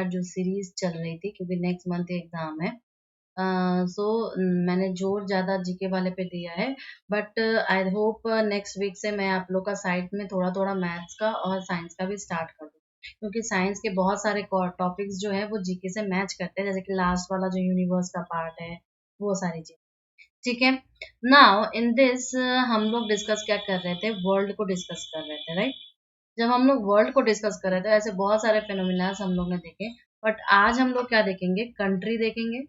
जो सीरीज चल रही थी, क्योंकि नेक्स्ट मंथ एग्जाम है। सो मैंने जोर ज्यादा जीके वाले पे दिया है, but I hope next week से मैं आप लोग का साइड में थोड़ा थोड़ा मैथ्स का और साइंस का भी स्टार्ट कर दूँ, क्योंकि साइंस के बहुत सारे टॉपिक्स जो है वो जीके से मैच करते हैं, जैसे कि लास्ट वाला जो यूनिवर्स का पार्ट है, वो सारी चीज। ठीक है। नाउ इन दिस हम लोग डिस्कस क्या कर रहे थे, वर्ल्ड को डिस्कस कर रहे थे, राइट। जब हम लोग वर्ल्ड को डिस्कस कर रहे थे, ऐसे बहुत सारे फिनोमिनास हम लोग ने देखे, बट आज हम लोग क्या देखेंगे, कंट्री देखेंगे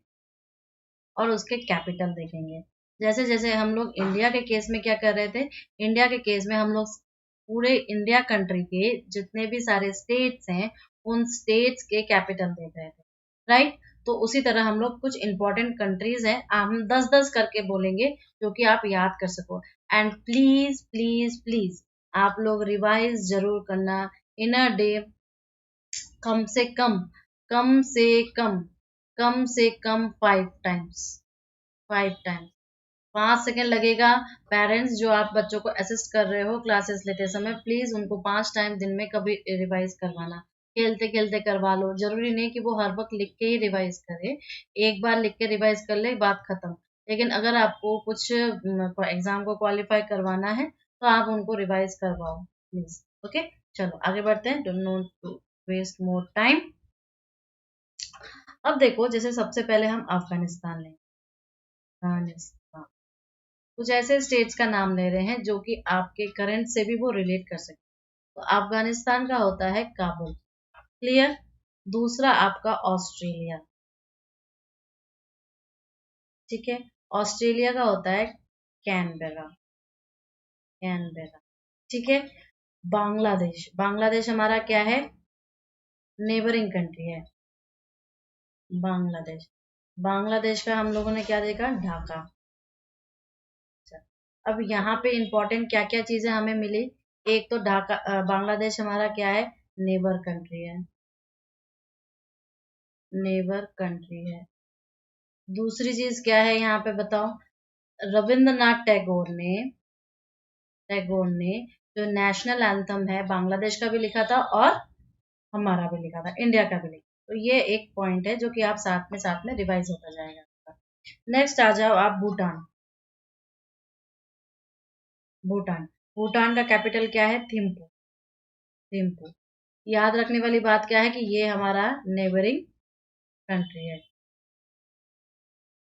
और उसके कैपिटल देखेंगे। जैसे जैसे हम लोग इंडिया के केस में क्या कर रहे थे, इंडिया के केस में हम लोग पूरे इंडिया कंट्री के जितने भी सारे स्टेट्स हैं, उन स्टेट्स के कैपिटल देख रहे थे, राइट। तो उसी तरह हम लोग कुछ इंपॉर्टेंट कंट्रीज हैं, हम 10-10 करके बोलेंगे, जो कि आप याद कर सको। एंड प्लीज प्लीज प्लीज आप लोग रिवाइज जरूर करना इन अ डे, कम से कम, कम से कम, कम से कम 5 टाइम्स, 5 टाइम्स। 5 सेकेंड लगेगा। पेरेंट्स जो आप बच्चों को असिस्ट कर रहे हो क्लासेस लेते समय, प्लीज उनको 5 टाइम दिन में कभी रिवाइज करवाना। खेलते खेलते करवा लो, जरूरी नहीं कि वो हर वक्त लिख के ही रिवाइज करे। एक बार लिख के रिवाइज कर ले, बात खत्म। लेकिन अगर आपको कुछ एग्जाम को क्वालिफाई करवाना है, तो आप उनको रिवाइज करवाओ प्लीज। ओके, चलो आगे बढ़ते हैं, don't not to waste more time. अब देखो, जैसे सबसे पहले हम अफगानिस्तान लेंगे। अफगानिस्तान, कुछ ऐसे स्टेट्स का नाम ले रहे हैं जो कि आपके करंट से भी वो रिलेट कर सकते हैं। तो अफगानिस्तान का होता है काबुल, क्लियर। दूसरा आपका ऑस्ट्रेलिया, ठीक है। ऑस्ट्रेलिया का होता है कैनबेरा, कैनबेरा, ठीक है। बांग्लादेश, बांग्लादेश हमारा क्या है, नेबरिंग कंट्री है, बांग्लादेश। बांग्लादेश का हम लोगों ने क्या देखा, ढाका। अब यहाँ पे इंपॉर्टेंट क्या क्या चीजें हमें मिली, एक तो ढाका, बांग्लादेश हमारा क्या है, नेबर कंट्री है, नेबर कंट्री है। दूसरी चीज क्या है यहाँ पे बताओ, रविंद्रनाथ टैगोर ने जो नेशनल एंथम है बांग्लादेश का भी लिखा था और हमारा भी लिखा था, इंडिया का भी लिखा। तो ये एक पॉइंट है जो कि आप साथ में रिवाइज होता जाएगा। नेक्स्ट आ जाओ आप भूटान, भूटान। भूटान का कैपिटल क्या है, थिम्पू, थिम्पू। याद रखने वाली बात क्या है कि ये हमारा नेबरिंग कंट्री है,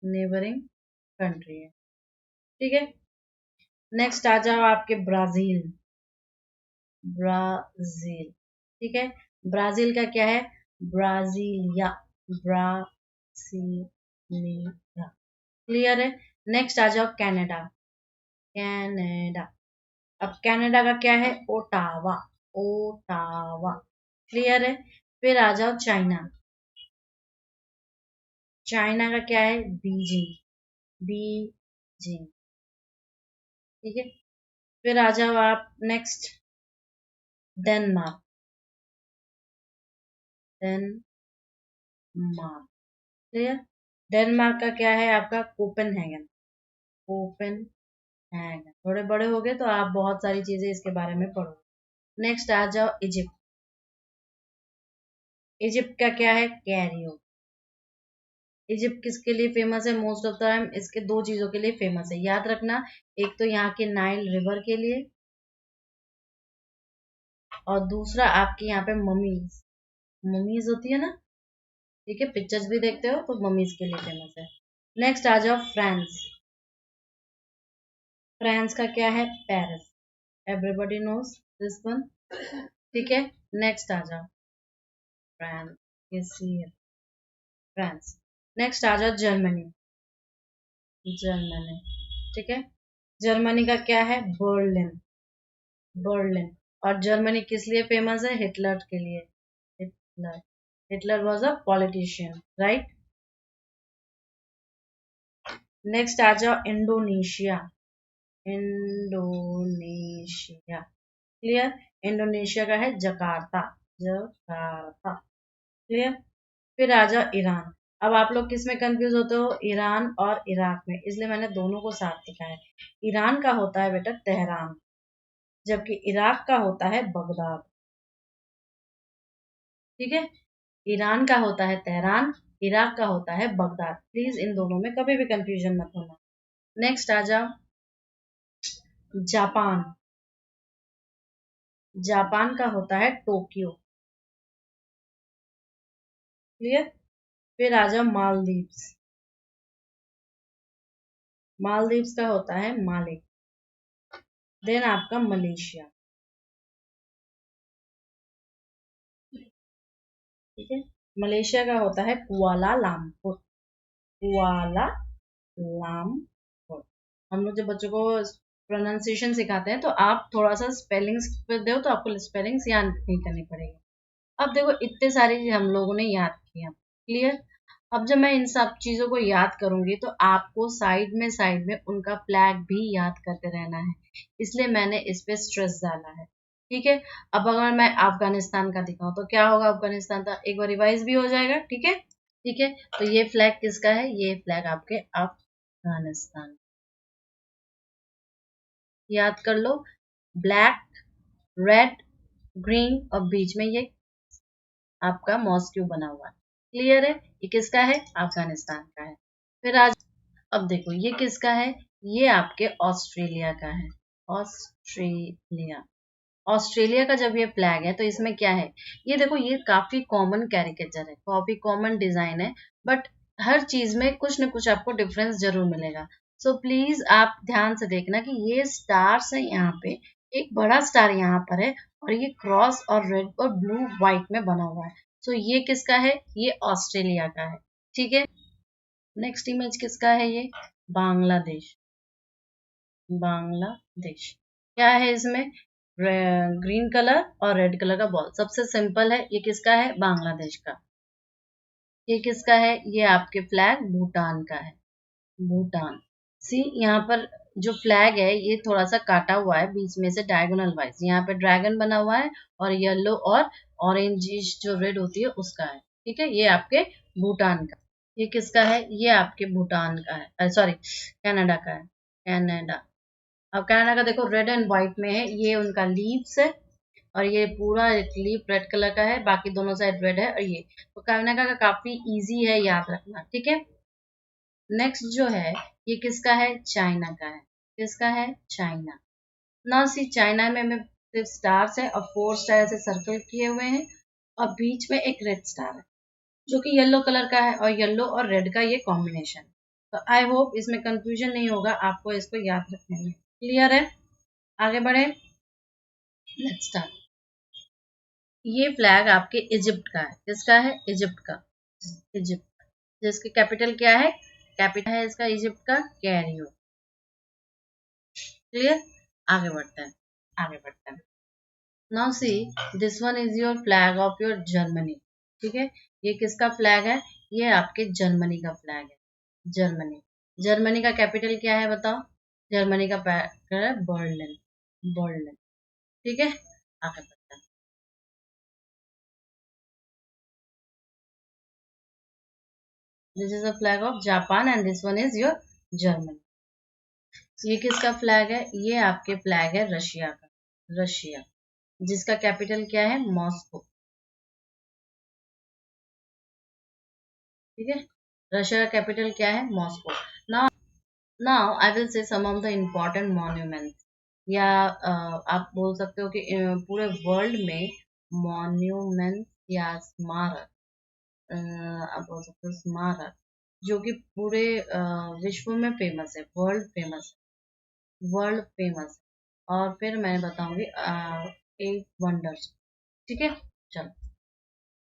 नेबरिंग कंट्री है, ठीक है। नेक्स्ट आ जाओ आपके ब्राजील, ब्राजील, ठीक है। ब्राजील का क्या है, ब्राजीलिया, ब्रासीलिया, क्लियर है। नेक्स्ट आ जाओ कनाडा, कनाडा। अब कनाडा का क्या है, ओटावा, ओटावा, क्लियर है। फिर आ जाओ चाइना, चाइना का क्या है, बीजिंग, बीजिंग, ठीक है। फिर आ जाओ आप next, Denmark, Denmark, clear. Denmark का क्या है आपका, कोपेनहेगन, कोपेनहेगन। थोड़े बड़े हो गए तो आप बहुत सारी चीजें इसके बारे में पढ़ो। नेक्स्ट आ जाओ इजिप्ट, इजिप्ट का क्या है, कैरियो। इजिप्ट किसके लिए फेमस है, मोस्ट ऑफ द टाइम इसके दो चीजों के लिए फेमस है, याद रखना। एक तो यहाँ के नाइल रिवर के लिए, और दूसरा आपके यहाँ पे ममीज, ममीज होती है ना, ठीक है, पिक्चर्स भी देखते हो तो ममीज के लिए फेमस है। नेक्स्ट आ जाओ फ्रांस, फ्रांस का क्या है, Paris, everybody knows this one, ठीक है। नेक्स्ट आ जाओ फ्रांस, फ्रांस। नेक्स्ट आ जाओ जर्मनी, जर्मनी, ठीक है। जर्मनी का क्या है, बर्लिन, बर्लिन। और जर्मनी किस लिए फेमस है, हिटलर के लिए, Hitler, Hitler was a politician, right. Next आ जाओ इंडोनेशिया, इंडोनेशिया, क्लियर। इंडोनेशिया का है जकार्ता, जकार्ता, क्लियर। फिर आ जाओ ईरान। अब आप लोग किस में कंफ्यूज होते हो, ईरान और इराक में, इसलिए मैंने दोनों को साथ लिखा है। ईरान का होता है बेटा तेहरान, जबकि इराक का होता है बगदाद, ठीक है। ईरान का होता है तेहरान, इराक का होता है बगदाद। प्लीज इन दोनों में कभी भी कंफ्यूजन मत होना। नेक्स्ट आ जाओ, जापान। जापान का होता है टोक्यो। क्लियर। फिर आ जाओ मालदीव्स। मालदीव्स का होता है माले। देन आपका मलेशिया। ठीक है। मलेशिया का होता है कुआलालंपुर। कुआलालंपुर। हम लोग जब बच्चों को प्रोनाउंसिएशन सिखाते हैं तो आप थोड़ा सा स्पेलिंग्स पे दो तो आपको स्पेलिंग्स याद नहीं करनी पड़ेगी। अब देखो इतने सारे हम लोगों ने याद किया। क्लियर। अब जब मैं इन सब चीजों को याद करूंगी तो आपको साइड में उनका फ्लैग भी याद करते रहना है, इसलिए मैंने इस पे स्ट्रेस डाला है। ठीक है। अब अगर मैं अफगानिस्तान का दिखाऊं तो क्या होगा, अफगानिस्तान का एक बार रिवाइज भी हो जाएगा। ठीक है। ठीक है। तो ये फ्लैग किसका है, ये फ्लैग आपके अफगानिस्तान। याद कर लो, ब्लैक, रेड, ग्रीन और बीच में ये आपका मॉस्क्यू बना हुआ है। क्लियर है। ये किसका है, अफगानिस्तान का है। फिर आज अब देखो ये किसका है, ये आपके ऑस्ट्रेलिया का है। ऑस्ट्रेलिया। ऑस्ट्रेलिया का जब ये फ्लैग है तो इसमें क्या है, ये देखो ये काफी कॉमन कैरिकेचर है, काफी कॉमन डिजाइन है, बट हर चीज में कुछ न कुछ आपको डिफरेंस जरूर मिलेगा। सो प्लीज आप ध्यान से देखना कि ये स्टार्स है यहाँ पे, एक बड़ा स्टार यहाँ पर है और ये क्रॉस और रेड और ब्लू व्हाइट में बना हुआ है। सो ये किसका है, ये ऑस्ट्रेलिया का है। ठीक है। नेक्स्ट इमेज किसका है, ये बांग्लादेश। बांग्लादेश। क्या है इसमें, ग्रीन कलर और रेड कलर का बॉल, सबसे सिंपल है। ये किसका है, बांग्लादेश का। ये किसका है, ये आपके फ्लैग भूटान का है। भूटान। सी यहाँ पर जो फ्लैग है ये थोड़ा सा काटा हुआ है बीच में से डायगोनल वाइज, यहाँ पे ड्रैगन बना हुआ है और येलो और ऑरेंजिश जो रेड होती है उसका है। ठीक है। ये आपके भूटान का। ये किसका है, ये आपके भूटान का है, सॉरी कनाडा का है। कनाडा। अब कनाडा का देखो रेड एंड व्हाइट में है, ये उनका लीव्स है और ये पूरा एक लीफ रेड कलर का है, बाकी दोनों साइड रेड है। और ये तो कनाडा का काफी इजी है याद रखना। ठीक है। नेक्स्ट जो है ये किसका है, चाइना का है। किसका है, चाइना। ना सी चाइना में सिर्फ स्टार्स है और 4 स्टार से सर्कल किए हुए हैं और बीच में एक रेड स्टार है जो कि येलो कलर का है और येलो और रेड का ये कॉम्बिनेशन। तो आई होप इसमें कंफ्यूजन नहीं होगा आपको इसको याद रखने में। क्लियर है। आगे बढ़े। Next start. ये फ्लैग आपके इजिप्ट का है। किसका है, इजिप्ट का। इजिप्ट। जिसकी कैपिटल क्या है, कैपिटल है इसका इजिप्ट का कैरियो। क्लियर। आगे बढ़ते हैं। आगे बढ़ते हैं। Now see, this one is your flag of your Germany. ठीक है। ये किसका फ्लैग है, ये आपके जर्मनी का फ्लैग है। जर्मनी। जर्मनी का कैपिटल क्या है बताओ, जर्मनी का कैपिटल है बर्लिन। बर्लिन। ठीक है। आगे बढ़ते हैं। This is a flag of Japan and this one is your Germany. ये किसका फ्लैग है, ये आपके फ्लैग है रशिया का। रशिया। जिसका कैपिटल क्या है, मॉस्को। ठीक है। रशिया का कैपिटल क्या है, Moscow. Now now I will say some of the important monuments, या आप बोल सकते हो कि पूरे वर्ल्ड में मॉन्यूमेंट या स्मारक, आप बोल सकते हो स्मारक जो कि पूरे विश्व में फेमस है, वर्ल्ड फेमस है, वर्ल्ड फेमस। और फिर मैं बताऊंगी 8 वंडर्स। ठीक है। चलो।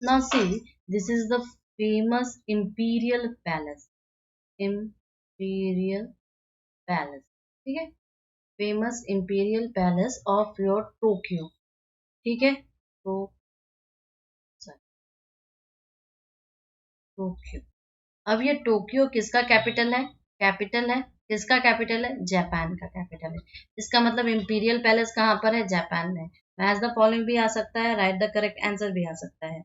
Now see, this is the famous imperial palace. Imperial palace. ठीक है। Famous imperial palace of your Tokyo. ठीक है। तो टोक्यो। अब ये टोक्यो किसका कैपिटल है, कैपिटल है किसका, कैपिटल है जापान का कैपिटल है। इसका मतलब इंपीरियल पैलेस कहाँ पर है, जापान में। मैच द फॉलोइंग भी आ सकता है, राइट द करेक्ट आंसर भी आ सकता है।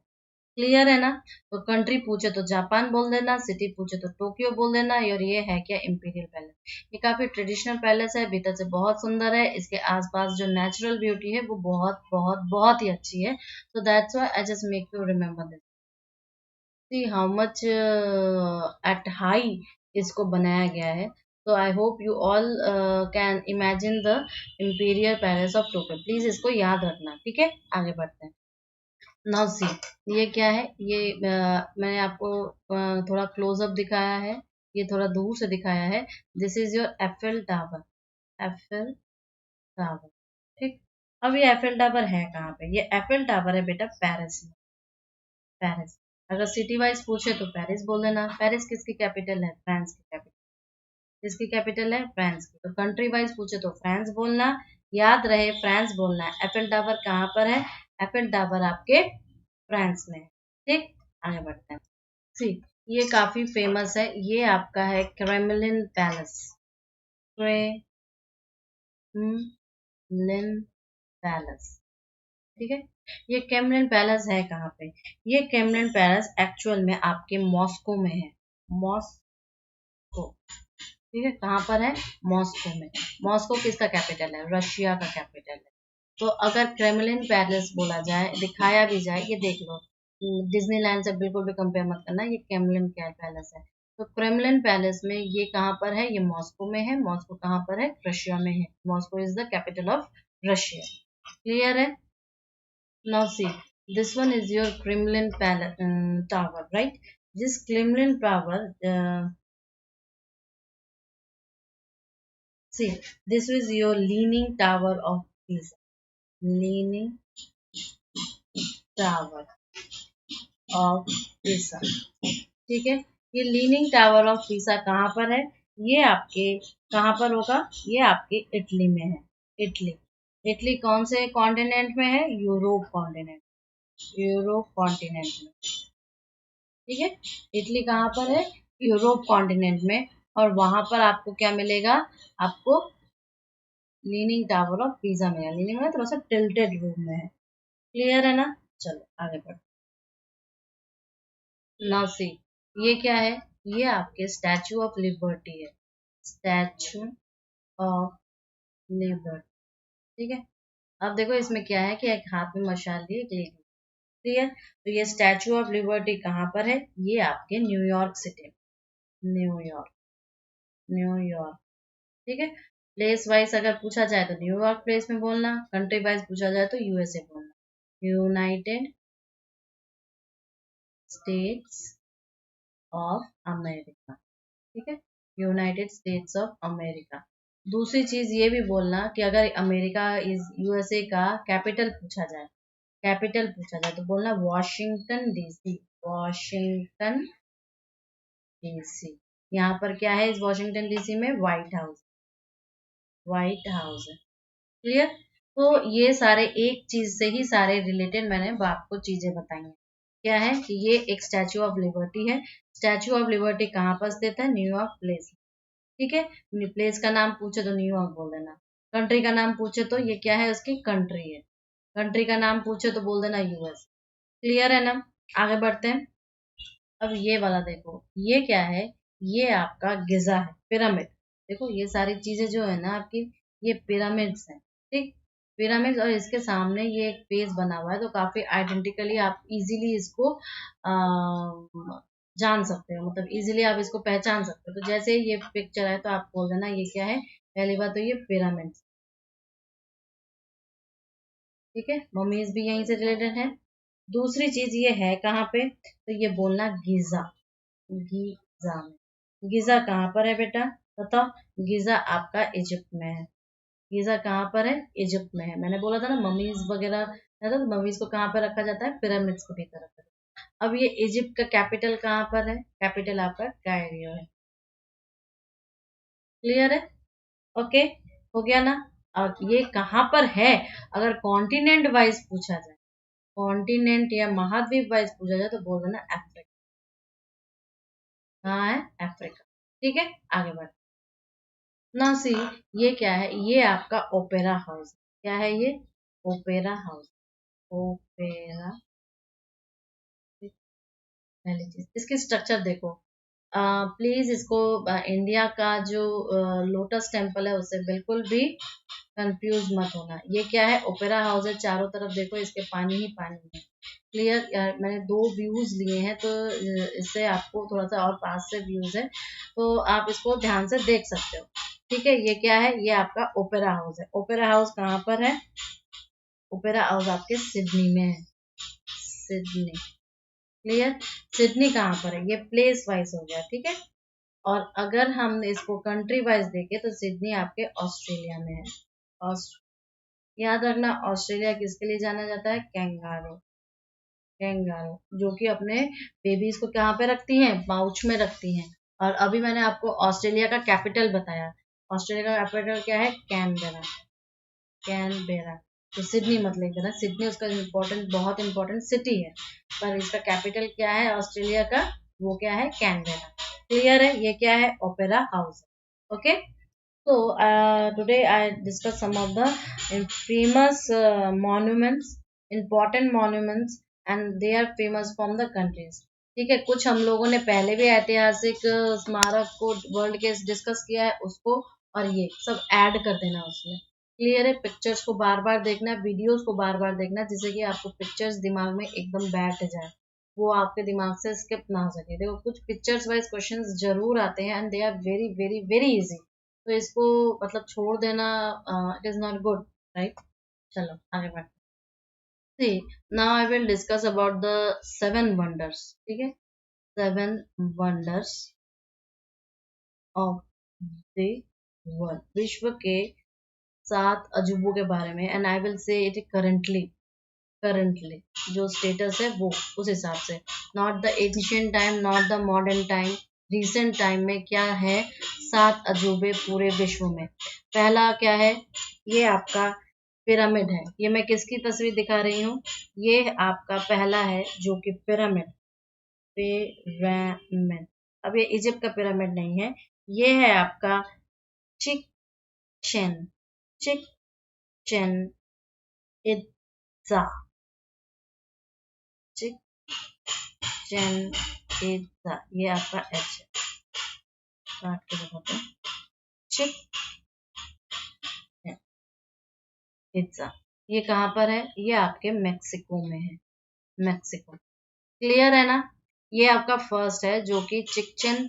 क्लियर है ना। तो कंट्री पूछे तो जापान बोल देना, सिटी पूछे तो टोक्यो बोल देना। और ये है क्या, इंपीरियल पैलेस। ये काफी ट्रेडिशनल पैलेस है, भीतर से बहुत सुंदर है, इसके आसपास जो नेचुरल ब्यूटी है वो बहुत बहुत बहुत ही अच्छी है। तो that's why I just make you remember this. See how much at high इसको बनाया गया है। तो I hope you all can imagine the imperial palace of Tokyo. Please इसको याद रखना, ठीक है। आगे बढ़ते हैं। नाउ सी, ये क्या है, ये मैंने आपको थोड़ा क्लोजअप दिखाया है, ये थोड़ा दूर से दिखाया है। This is your FL tower. FL tower, ठीक। अब ये एफएल टावर है कहाँ पे? ये एफएल टावर है बेटा पेरिस में। पेरिस। अगर सिटी वाइज पूछे तो पेरिस बोल देना। पेरिस किसकी कैपिटल है? फ्रांस की कैपिटल। किसकी कैपिटल है? फ्रांस की। तो कंट्री वाइज पूछे तो फ्रांस बोलना, याद रहे फ्रांस बोलना है। एफएल टावर कहाँ पर है? एफएल टावर आपके फ्रांस में है, ठीक। आगे बढ़ते हैं। सी, ये काफी फेमस है, ये आपका है क्रेमलिन पैलेस। क्रेमलिन पैलेस, ठीक है। ये क्रेमलिन पैलेस है कहाँ पे? ये क्रेमलिन पैलेस एक्चुअल में आपके मॉस्को में है। मॉस्को, ठीक है। कहाँ पर है? मॉस्को में। मॉस्को किसका कैपिटल है? रशिया का कैपिटल है। तो अगर क्रेमलिन पैलेस बोला जाए, दिखाया भी जाए, ये देख लो, डिज्नीलैंड से बिल्कुल भी कंपेयर मत करना, ये क्रेमलिन क्या पैलेस है। तो क्रेमलिन पैलेस में ये कहाँ पर है? ये मॉस्को में है। मॉस्को कहाँ पर है? रशिया में है। Moscow is the capital of Russia. Clear है? Now see, this one is your Kremlin palace tower, right. This Kremlin tower, see, this is your leaning tower of Pisa. Leaning tower of Pisa, ठीक है। ये leaning tower of Pisa कहाँ पर है? ये आपके कहाँ पर होगा? ये आपके इटली में है। इटली। इटली कौन से कॉन्टिनेंट में है? Europe continent. यूरोप कॉन्टिनेंट में, ठीक है। इटली कहाँ पर है? यूरोप कॉन्टिनेंट में। और वहां पर आपको क्या मिलेगा? आपको लीनिंग टावर ऑफ पीसा में है। लीनिंग में थोड़ा सा टिल्टेड रूम में है। क्लियर है ना? चलो आगे बढ़ो। नाउ सी, ये क्या है? ये आपके स्टैचू ऑफ लिबर्टी है। स्टैचू ऑफ लिबर्टी, ठीक है। अब देखो इसमें क्या है कि एक हाथ में मशाल ली, एक लेडी। क्लियर? तो ये स्टैचू ऑफ लिबर्टी कहाँ पर है? ये आपके न्यूयॉर्क सिटी में। न्यूयॉर्क, न्यूयॉर्क, ठीक है। प्लेस वाइज अगर पूछा जाए तो न्यूयॉर्क प्लेस में बोलना, कंट्री वाइज पूछा जाए तो यूएसए बोलना। यूनाइटेड स्टेट्स ऑफ अमेरिका, ठीक है। United states of America. दूसरी चीज ये भी बोलना कि अगर अमेरिका इज यूएसए का कैपिटल पूछा जाए, कैपिटल पूछा जाए तो बोलना वॉशिंगटन डीसी। Washington DC. यहाँ पर क्या है? इस वॉशिंगटन डीसी में व्हाइट हाउस। व्हाइट हाउस है। क्लियर? तो ये सारे एक चीज से ही सारे रिलेटेड मैंने आपको चीजें बताई हैं। क्या है कि ये एक स्टैचू ऑफ लिबर्टी है। स्टैचू ऑफ लिबर्टी कहाँ पर स्थित है? न्यूयॉर्क प्लेस, ठीक है। प्लेस का नाम पूछे तो न्यूयॉर्क बोल देना। कंट्री का नाम पूछे तो ये क्या है? उसकी कंट्री है। कंट्री का नाम पूछे तो बोल देना यूएस। क्लियर है ना? आगे बढ़ते हैं। अब ये वाला देखो, ये क्या है? ये आपका गिजा है, पिरामिड। देखो ये सारी चीजें जो है ना आपकी, ये पिरामिड्स हैं, ठीक। पिरामिड्स, और इसके सामने ये एक पेज बना हुआ है, तो काफी आइडेंटिकली आप इजीली इसको जान सकते हो, मतलब इजीली आप इसको पहचान सकते हो। तो जैसे ये पिक्चर है तो आप बोल देना ये क्या है? पहली बात तो ये पिरामिड्स, ठीक है। मम्मीज भी यहीं से रिलेटेड है। दूसरी चीज ये है कहाँ पे? तो ये बोलना गीजा। गीजा में। गीजा कहाँ पर है बेटा? बताओ। गीजा आपका इजिप्ट में है। गीजा कहाँ पर है? इजिप्ट में है। मैंने बोला था ना मम्मीज वगैरह है, तो मम्मीज को कहाँ पर रखा जाता है? पिरामिड्स को भी रखा जाता है। अब ये इजिप्ट का कैपिटल कहाँ पर है? कैपिटल आपका कायरो है। क्लियर है? ओके, हो गया ना? अब ये कहाँ पर है? अगर कॉन्टिनेंट वाइज पूछा जाए, कॉन्टिनेंट या महाद्वीप वाइज पूछा जाए तो बोल देना अफ्रीका। कहाँ है? अफ्रीका, ठीक है। आगे बढ़। ना सी, ये क्या है? ये आपका ओपेरा हाउस। क्या है ये? Opera house. ओपेरा, पहली चीज इसकी स्ट्रक्चर देखो। प्लीज इसको इंडिया का जो लोटस टेम्पल है उससे बिल्कुल भी कंफ्यूज मत होना। ये क्या है, ओपेरा हाउस है, चारों तरफ देखो इसके पानी ही पानी है। क्लियर। मैंने दो व्यूज लिए हैं तो इससे आपको थोड़ा सा और पास से व्यूज है तो आप इसको ध्यान से देख सकते हो। ठीक है, ये क्या है, ये आपका ओपेरा हाउस है। ओपेरा हाउस कहाँ पर है? ओपेरा हाउस आपके सिडनी में है, सिडनी। क्लियर। सिडनी कहाँ पर है, ये प्लेस वाइज हो गया, ठीक है। और अगर हम इसको कंट्री वाइज देखें तो सिडनी आपके ऑस्ट्रेलिया में है। याद रखना, ऑस्ट्रेलिया किसके लिए जाना जाता है? कैंगारू। कैंगारू जो कि अपने बेबीज को कहाँ पे रखती हैं? पाउच में रखती हैं। और अभी मैंने आपको ऑस्ट्रेलिया का कैपिटल बताया। ऑस्ट्रेलिया का कैपिटल क्या है? कैनबेरा। कैनबेरा। तो सिडनी मत लिख देना, सिडनी उसका इम्पोर्टेंट, बहुत इंपॉर्टेंट सिटी है, पर इसका कैपिटल क्या है ऑस्ट्रेलिया का? वो क्या है? कैनबेरा। क्लियर है। ये क्या है? Opera house. Okay. So today I discuss some of the famous monuments, important monuments, and they are famous from the countries. ठीक है, कुछ हम लोगों ने पहले भी ऐतिहासिक स्मारक को वर्ल्ड के डिस्कस किया है उसको, और ये सब ऐड कर देना उसमें। क्लियर है। पिक्चर्स को बार बार देखना, वीडियोस को बार बार देखना, जिससे कि आपको पिक्चर्स दिमाग में एकदम बैठ जाए, वो आपके दिमाग से स्किप ना हो सके। देखो कुछ पिक्चर्स वाइज क्वेश्चंस जरूर आते हैं and they are very very very easy, तो इसको मतलब छोड़ देना, it is not good, right. चलो आगे बढ़ते। See, now I will discuss about the seven wonders. ठीक है, seven wonders of the world, विश्व के सात अजूबों के बारे में। And I will say it currently, currently जो स्टेटस है वो उस हिसाब से, not the ancient time, not the modern time, recent time में क्या है सात अजूबे पूरे विश्व में। पहला क्या है? ये आपका पिरामिड है। ये मैं किसकी तस्वीर दिखा रही हूँ? ये आपका पहला है जो कि पिरामिड, पिरामिड। अब ये इजिप्ट का पिरामिड नहीं है, ये है आपका चिचेन, चिचेन इत्जा, चिचेन इत्जा। ये आपका एच है, काट के बताते हैं। चिचेन इत्जा ये कहाँ पर है? ये आपके मेक्सिको में है, मेक्सिको। क्लियर है ना। ये आपका फर्स्ट है जो कि चिचेन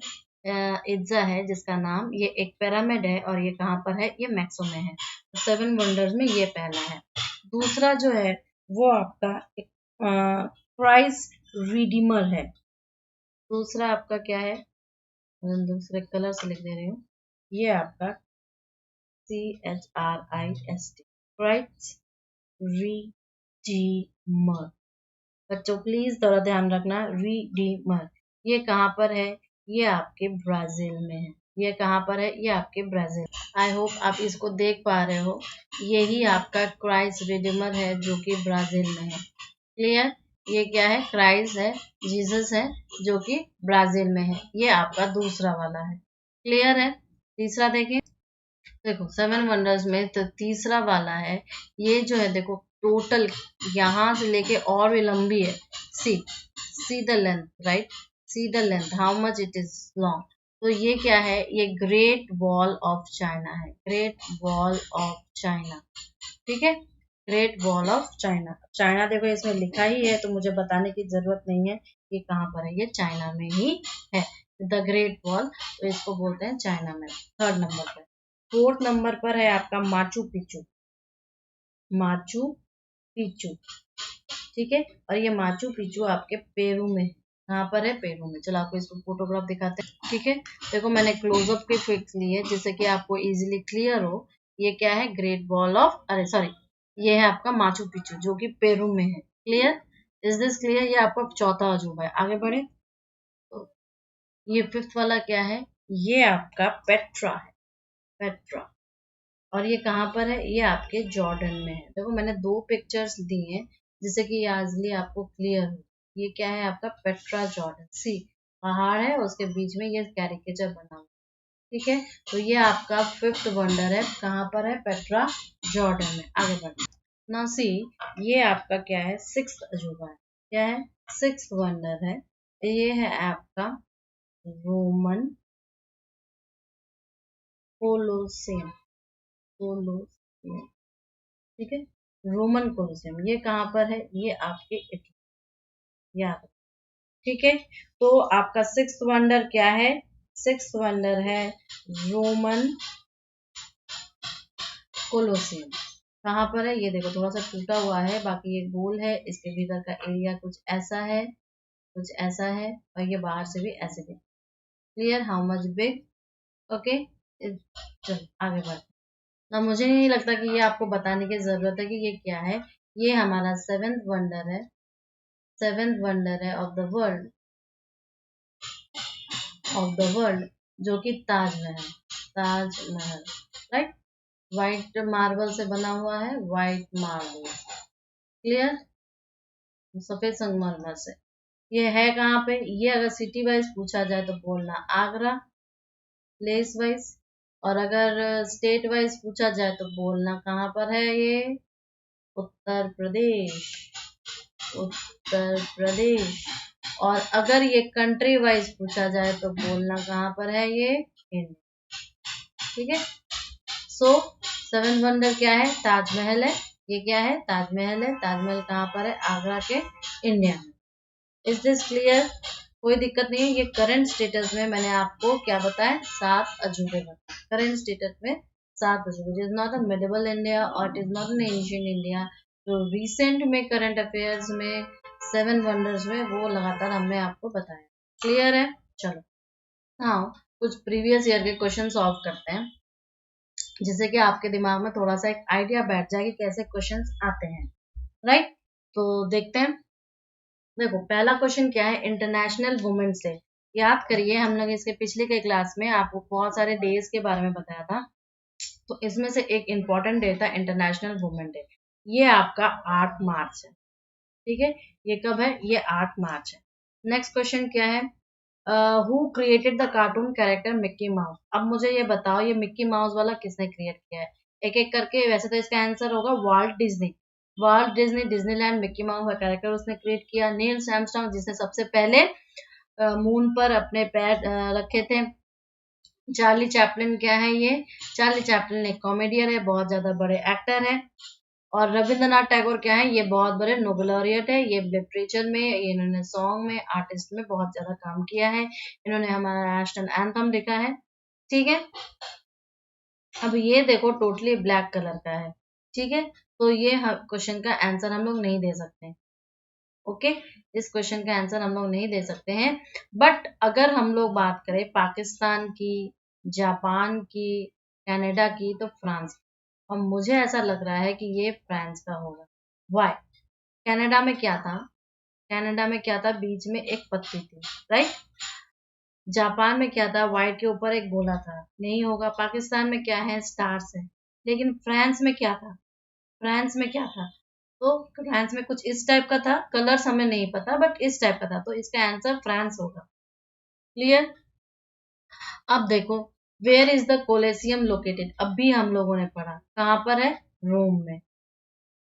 इत्जा है, जिसका नाम, ये एक पिरामिड है और ये कहाँ पर है? ये मैक्सो में है। सेवन वंडर्स में ये पहला है। दूसरा जो है वो आपका क्राइस्ट रिडीमर है। दूसरा आपका क्या है? दूसरे कलर से लिख दे रही हूँ। ये आपका CHRIST, क्राइस्ट रिडीमर। बच्चों प्लीज थोड़ा ध्यान रखना, रिडीमर ये कहाँ पर है? ये आपके ब्राजील में है। ये कहाँ पर है? ये आपके ब्राजील। आई होप आप इसको देख पा रहे हो। यही आपका क्राइस्ट रिडीमर है जो कि ब्राजील में है। क्लियर। ये क्या है? क्राइस्ट है, जीसस है, जो कि ब्राजील में है। ये आपका दूसरा वाला है। क्लियर है। तीसरा देखें, देखो सेवन वंडर्स में तो तीसरा वाला है, ये जो है देखो टोटल यहाँ से लेके और भी लंबी है। See, see the length, right, see the length how much it is long. तो ये क्या है? ये ग्रेट वॉल ऑफ चाइना है, ग्रेट वॉल ऑफ चाइना। ठीक है, great wall of China. China देखो इसमें लिखा ही है तो मुझे बताने की जरूरत नहीं है ये कहाँ पर है, ये चाइना में ही है, द ग्रेट वॉल। तो इसको बोलते हैं चाइना में। थर्ड नंबर पर। फोर्थ नंबर पर है आपका माचू पिचू, माचू पिचू। ठीक है, और ये माचू पिचू आपके पेरू में, कहाँ पर है? पेरू में। चलो आपको इसको फोटोग्राफ दिखाते हैं। ठीक है, देखो मैंने क्लोजअप की पिक्स ली है जिससे कि आपको इजीली क्लियर हो। ये क्या है? ग्रेट वॉल ऑफ, अरे सॉरी, ये है आपका माचू पिचू जो कि पेरू में है। Clear, is this clear? ये आपका चौथा अजूबा है। आगे बढ़े तो ये फिफ्थ वाला क्या है? ये आपका पेट्रा है, पेट्रा। और ये कहाँ पर है? ये आपके जॉर्डन में है। देखो मैंने दो पिक्चर्स दी हैं जिससे कि इजीली आपको क्लियर हो। ये क्या है? आपका पेट्रा जॉर्डन। सी, पहाड़ है उसके बीच में ये कैरिकेचर बना हुआ। ठीक है, तो ये आपका फिफ्थ वंडर है। कहाँ पर है? पेट्रा जॉर्डन में। आगे बढ़ते ना। सी, ये आपका क्या है? सिक्स्थ अजूबा है। क्या है? सिक्स्थ वंडर है। ये है आपका रोमन कोलोसियम, कोलोसियम, ठीक है। रोमन कोलोसियम ये कहाँ पर है? ये आपके इटली, याद रखो, ठीक है। तो आपका सिक्स्थ वंडर क्या है? सिक्स्थ वंडर है रोमन कोलोसियम। कहाँ पर है? ये देखो थोड़ा सा टूटा हुआ है, बाकी ये गोल है, इसके भीतर का एरिया कुछ ऐसा है, कुछ ऐसा है, और ये बाहर से भी ऐसे है। Clear? How much big? Okay, चलो आगे बढ़ते। ना मुझे नहीं लगता कि ये आपको बताने की जरूरत है कि ये क्या है। ये हमारा सेवेंथ वंडर है, सेवेंथ वंडर है of the world, of the world, जो कि Taj Mahal, Taj Mahal, right. White marble से बना हुआ है, व्हाइट मार्बल, क्लियर, सफेद संगमरमर से। ये है कहाँ पे? ये अगर सिटी वाइज पूछा जाए तो बोलना आगरा, प्लेस वाइज, और अगर स्टेट वाइज पूछा जाए तो बोलना कहाँ पर है ये? उत्तर प्रदेश, उत्तर प्रदेश। और अगर ये कंट्री वाइज पूछा जाए तो बोलना कहाँ पर है ये? इंडिया, ठीक है। सो सेवन वंडर क्या है? ताजमहल है। ये क्या है? ताजमहल है। ताजमहल कहाँ पर है? आगरा के, इंडिया में। Is this clear? कोई दिक्कत नहीं है। ये करंट स्टेटस में मैंने आपको क्या बताया? 7 अजूबे बताए। करंट स्टेटस में 7 अजूबे, is not a medieval India और it is not an ancient India. तो रिसेंट में करंट अफेयर्स में 7 वंडर्स में वो लगातार हमने आपको बताया। क्लियर है? चलो, हाँ, कुछ प्रीवियस ईयर के क्वेश्चन सॉल्व करते हैं, जिससे कि आपके दिमाग में थोड़ा सा एक आइडिया बैठ जाए कि कैसे क्वेश्चंस आते हैं, राइट। तो देखते हैं। देखो पहला क्वेश्चन क्या है? International women's day. याद करिए, हम लोग इसके पिछले के क्लास में आपको बहुत सारे डेज के बारे में बताया था, तो इसमें से एक इम्पॉर्टेंट डे था इंटरनेशनल वुमेन डे। ये आपका 8 मार्च है, ठीक है। ये कब है? ये 8 मार्च है। नेक्स्ट क्वेश्चन क्या है? Who created the cartoon character Mickey mouse? अब मुझे ये बताओ, ये मिक्की माउस वाला किसने क्रिएट किया है? एक एक करके, वैसे तो इसका आंसर होगा Walt Disney. Walt Disney, Disneyland, Mickey mouse का कैरेक्टर उसने क्रिएट किया। नील आर्मस्ट्रांग, जिसने सबसे पहले मून पर अपने पैर रखे थे। चार्ली चैपलिन क्या है? ये चार्ली चैपलिन एक कॉमेडियन है, बहुत ज्यादा बड़े एक्टर है। और रविंद्रनाथ टैगोर क्या है? ये बहुत बड़े नोबेल लॉरियट है। ये लिटरेचर में, ये इन्होंने सॉन्ग में, आर्टिस्ट में बहुत ज्यादा काम किया है। इन्होंने हमारा नेशनल एंथम लिखा है, ठीक है। अब ये देखो टोटली ब्लैक कलर का है, ठीक है। तो ये क्वेश्चन का आंसर हम लोग नहीं दे सकते, ओके। इस क्वेश्चन का आंसर हम लोग नहीं दे सकते हैं। बट अगर हम लोग बात करें पाकिस्तान की, जापान की, कनाडा की, तो फ्रांस की। और मुझे ऐसा लग रहा है कि ये फ्रांस का होगा। वाई? कनाडा में क्या था? कनाडा में क्या था? बीच में एक पत्ती थी, राइट। जापान में क्या था? व्हाइट के ऊपर एक गोला था, नहीं होगा। पाकिस्तान में क्या है? स्टार्स है। लेकिन फ्रांस में क्या था? फ्रांस में क्या था? तो फ्रांस में कुछ इस टाइप का था, कलर्स हमें नहीं पता, बट इस टाइप का था, तो इसका आंसर फ्रांस होगा। क्लियर? अब देखो, वेयर इज द कोलेसियम लोकेटेड? अब भी हम लोगों ने पढ़ा, कहाँ पर है? रोम में,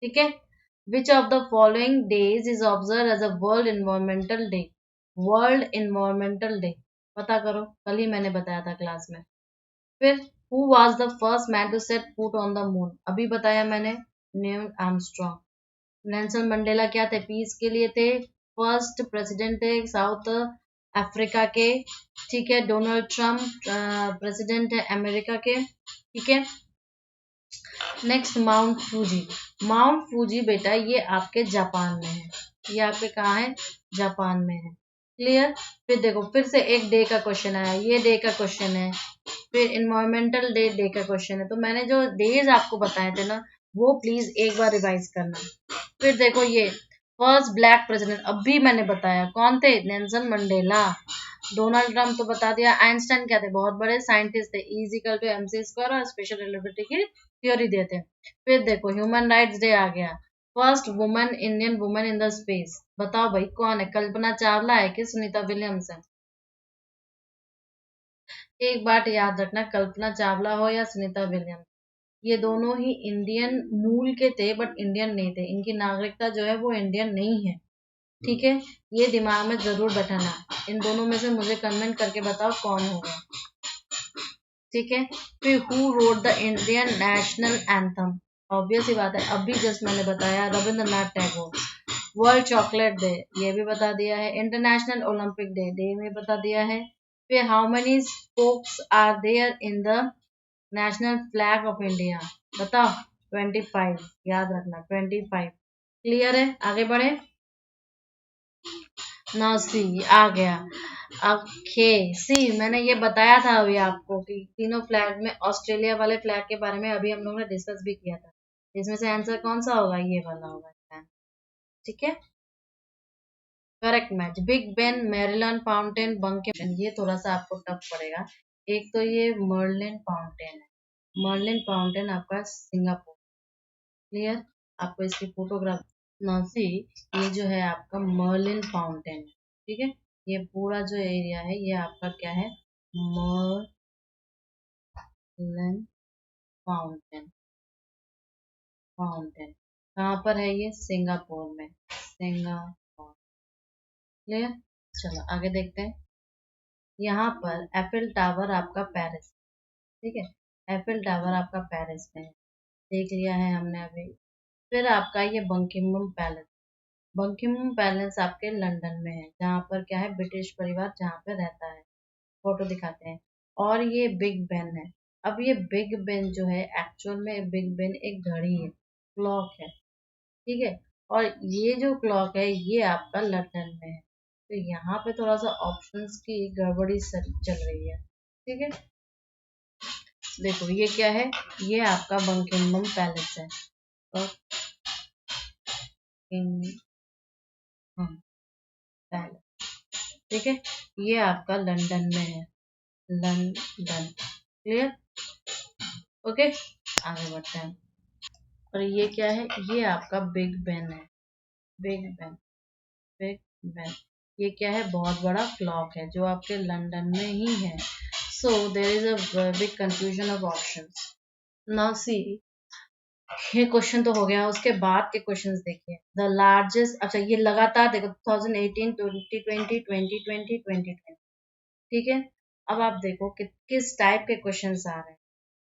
ठीक है। Which of the following days is observe as a world environmental day? World environmental day, पता करो, कल ही मैंने बताया था क्लास में। फिर who was the first man to set foot on the moon? अभी बताया मैंने, नील आर्मस्ट्रॉन्ग। नेल्सन मंडेला क्या थे? पीस के लिए थे। फर्स्ट प्रेसिडेंट थे साउथ अफ्रीका के, ठीक है। डोनाल्ड ट्रम्प प्रेसिडेंट है अमेरिका के, ठीक है। Next mount Fuji. Mount Fuji बेटा ये आपके जापान में है, ये आपके कहाँ है? जापान में है, क्लियर। फिर देखो, फिर से एक डे का क्वेश्चन आया, ये डे का क्वेश्चन है। फिर इन्वायरमेंटल डे, डे का क्वेश्चन है। तो मैंने जो डेज आपको बताए थे ना, वो प्लीज एक बार रिवाइज करना। फिर देखो, ये फर्स्ट ब्लैक प्रेसिडेंट अभी मैंने बताया, कौन थे? Nelson Mandela. डोनाल्ड ट्रम्प तो बता दिया। आइंस्टाइन क्या थे? बहुत बड़े साइंटिस्ट थे, E = mc² और स्पेशल रिलेटिविटी की थ्योरी देते। फिर देखो, ह्यूमन राइट्स डे आ गया। First woman, Indian woman in the space, बताओ भाई कौन है? कल्पना चावला है कि सुनीता विलियम्स है? एक बात याद रखना, कल्पना चावला हो या सुनीता विलियम्स, ये दोनों ही इंडियन मूल के थे, बट इंडियन नहीं थे। इनकी नागरिकता जो है वो इंडियन नहीं है, ठीक है, ये दिमाग में जरूर बैठाना। इन दोनों में से मुझे कमेंट करके बताओ कौन होगा। ठीक है, फिर who wrote the Indian national anthem? Obvious ही बात है, अभी जस्ट मैंने बताया, Rabindranath Tagore. World chocolate day, ये भी बता दिया है। इंटरनेशनल ओलंपिक डे, डे में बता दिया है। फिर how many spokes are there in the national flag of India? बताओ। 25, याद रखना 25। क्लियर है, आगे बढ़े। ना सी आ गया। ओके, सी मैंने ये बताया था अभी आपको कि तीनों फ्लैग में ऑस्ट्रेलिया वाले फ्लैग के बारे में अभी हम लोग ने डिस्कस भी किया था। इसमें से आंसर कौन सा होगा? ये वाला होगा। ठीक है, correct match. Big Ben, Marilyn fountain, Bankim, ये थोड़ा सा आपको टफ पड़ेगा। एक तो ये मर्लिन फाउंटेन है। मर्लिन फाउंटेन आपका सिंगापुर। क्लियर, आपको इसकी फोटोग्राफ नौसी, ये जो है आपका मर्लिन फाउंटेन है। ठीक है, ये पूरा जो एरिया है ये आपका क्या है? Merlin fountain. फाउंटेन कहाँ पर है? ये सिंगापुर में। सिंगापुर। क्लियर, चलो आगे देखते हैं। यहाँ पर एफिल टावर आपका पेरिस। ठीक है, एफिल टावर आपका पेरिस में है, देख लिया है हमने अभी। फिर आपका ये बंकिंगम पैलेस। बंकिंगम पैलेस आपके लंदन में है, जहाँ पर क्या है? ब्रिटिश परिवार जहाँ पे रहता है। फोटो दिखाते हैं। और ये बिग बेन है। अब ये बिग बेन जो है, एक्चुअल में बिग बेन एक घड़ी है, क्लॉक है। ठीक है, और ये जो क्लॉक है ये आपका लंदन में है। तो यहाँ पे थोड़ा सा ऑप्शंस की गड़बड़ी चल रही है। ठीक है, देखो ये क्या है? ये आपका बंकिंगम पैलेस है। बंकिंगम पैलेस। ठीक है, ये आपका लंदन में है। लंदन। क्लियर, ओके, आगे बढ़ते हैं। और ये क्या है? ये आपका बिग बेन है। Big Ben. बिग बेन, ये क्या है? बहुत बड़ा क्लॉक है जो आपके लंदन में ही है। So there is a big confusion of options. Now see, ये क्वेश्चन तो हो गया, उसके बाद के क्वेश्चंस देखिए। द लार्जेस्ट, अच्छा ये लगातार देखो, 2018, 2020, 2020, 2020। ठीक है, अब आप देखो कि किस टाइप के क्वेश्चंस आ रहे हैं।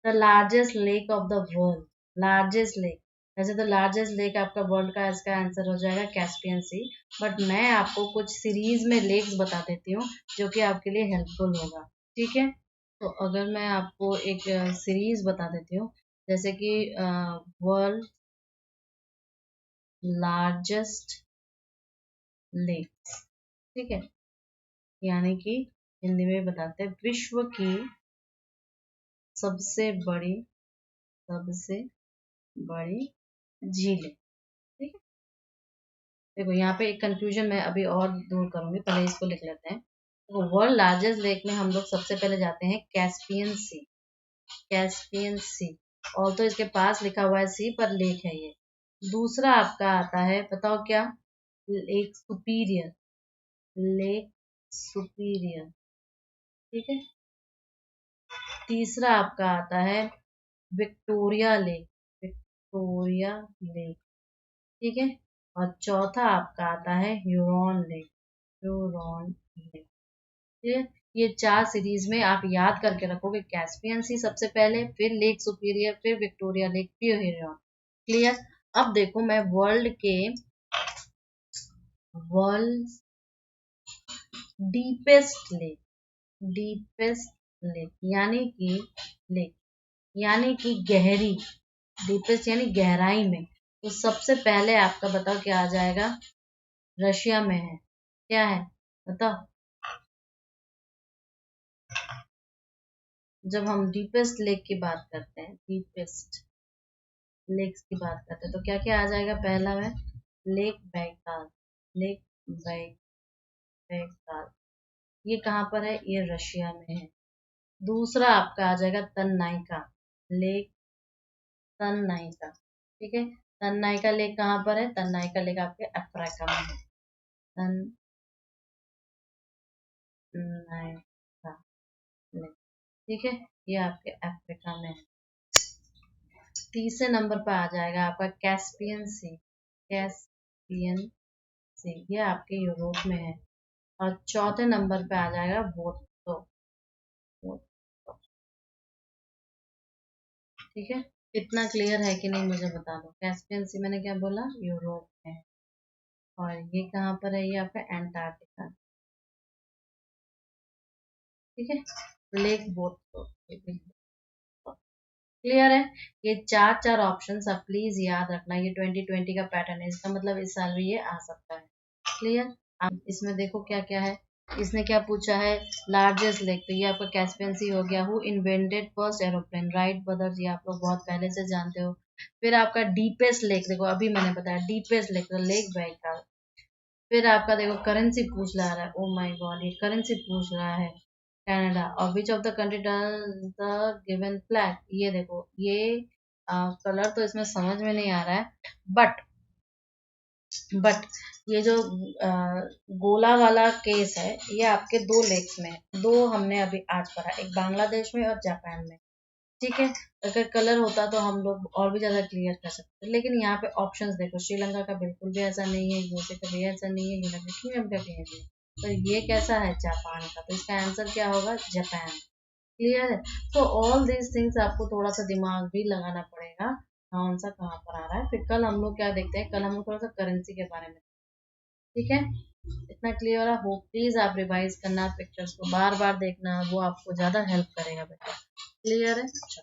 The largest lake of the world. Largest lake, वैसे तो लार्जेस्ट लेक आपका वर्ल्ड का, इसका आंसर हो जाएगा कैस्पियन सी। बट मैं आपको कुछ सीरीज में लेक्स बता देती हूँ जो कि आपके लिए हेल्पफुल होगा। ठीक है, तो अगर मैं आपको एक सीरीज बता देती हूँ, जैसे कि वर्ल्ड लार्जेस्ट लेक। ठीक है, यानी कि हिंदी में बताते हैं विश्व की सबसे बड़ी, सबसे बड़ी झीलें। ठीक है, देखो यहाँ पे एक कंफ्यूजन मैं अभी और दूर करूंगी, पहले इसको लिख लेते हैं। तो वर्ल्ड लार्जेस्ट लेक में हम लोग सबसे पहले जाते हैं कैस्पियन सी। कैस्पियन सी, और तो इसके पास लिखा हुआ है सी, पर लेक है ये। दूसरा आपका आता है, बताओ क्या? Lake superior. Lake superior. ठीक है, तीसरा आपका आता है विक्टोरिया लेक। Victoria lake. ठीक है, और चौथा आपका आता है ह्यूरॉन लेक। Huron lake. ठीक है, ये चार सीरीज में आप याद करके रखोगे। कैस्पियन सी सबसे पहले, फिर लेक सुपीरियर, फिर विक्टोरिया लेक, फिर ह्यूरॉन। क्लियर, अब देखो मैं world deepest lake. Deepest lake यानी कि लेक, यानी कि गहरी। डीपेस्ट यानी गहराई में। तो सबसे पहले आपका बताओ क्या आ जाएगा? रशिया में है। क्या है बताओ? जब हम डीपेस्ट लेक की बात करते हैं, डीपेस्ट लेक्स की बात करते हैं, तो क्या क्या आ जाएगा? पहला है लेक बैकाल। लेक बैकाल, ये कहाँ पर है? ये रशिया में है। दूसरा आपका आ जाएगा तन्नाइका लेक। तन्नाइका, ठीक है, तन्नाइका लेक कहाँ पर है? तन्नाइका लेक आपके अफ्रीका में है। तन्नाइका लेक, ठीक है, ये आपके अफ्रीका में है। तीसरे नंबर पर आ जाएगा आपका कैस्पियन सी। कैस्पियन सी, ये आपके यूरोप में है। और चौथे नंबर पे आ जाएगा वोटो। वोटो, ठीक है। इतना क्लियर है कि नहीं मुझे बता दो। कैस्पियन सी मैंने क्या बोला, यूरोप में। और ये कहाँ पर है, ये आपका एंटार्क्टिका, ठीक है। लेक वोटो, क्लियर है। ये चार चार ऑप्शंस आप प्लीज याद रखना। ये 2020 का पैटर्न है, इसका मतलब इस साल भी ये आ सकता है। क्लियर। आप इसमें देखो क्या क्या है। इसने क्या पूछा है, लार्जेस्ट लेक, तो ये आपका कैस्पियन सी हो गया। Who invented first aeroplane, Wright brothers, ये आप लोग बहुत पहले से जानते हो। फिर आपका डीपेस्ट लेक, देखो अभी मैंने बताया डीपेस्ट लेक, तो लेक बैकल। फिर आपका देखो करेंसी पूछ रहा है, ओ माय गॉड, ये करेंसी पूछ रहा है। कनाडा, और विच of the country does the given flag, ये देखो ये कलर तो इसमें समझ में नहीं आ रहा है। बट बट ये जो गोला वाला केस है, ये आपके दो लेग्स में है। दो हमने अभी आज पढ़ा, एक बांग्लादेश में और जापान में, ठीक है। अगर कलर होता तो हम लोग और भी ज्यादा क्लियर कर सकते, लेकिन यहाँ पे ऑप्शंस देखो, श्रीलंका का बिल्कुल भी ऐसा नहीं है, यूएसए का भी ऐसा नहीं है, यूनाइटेड किंगडम का भी नहीं है। तो ये कैसा है, जापान का, तो इसका आंसर क्या होगा, जापान। क्लियर है। तो ऑल दीज थिंग्स आपको थोड़ा सा दिमाग भी लगाना पड़ेगा, कौन सा कहाँ पर आ रहा है। फिर कल हम लोग क्या देखते हैं, कल हम लोग थोड़ा सा करेंसी के बारे में, ठीक है। इतना क्लियर है, हो प्लीज आप रिवाइज करना, पिक्चर्स को बार बार देखना, वो आपको ज्यादा हेल्प करेगा बेटा। क्लियर है, अच्छा।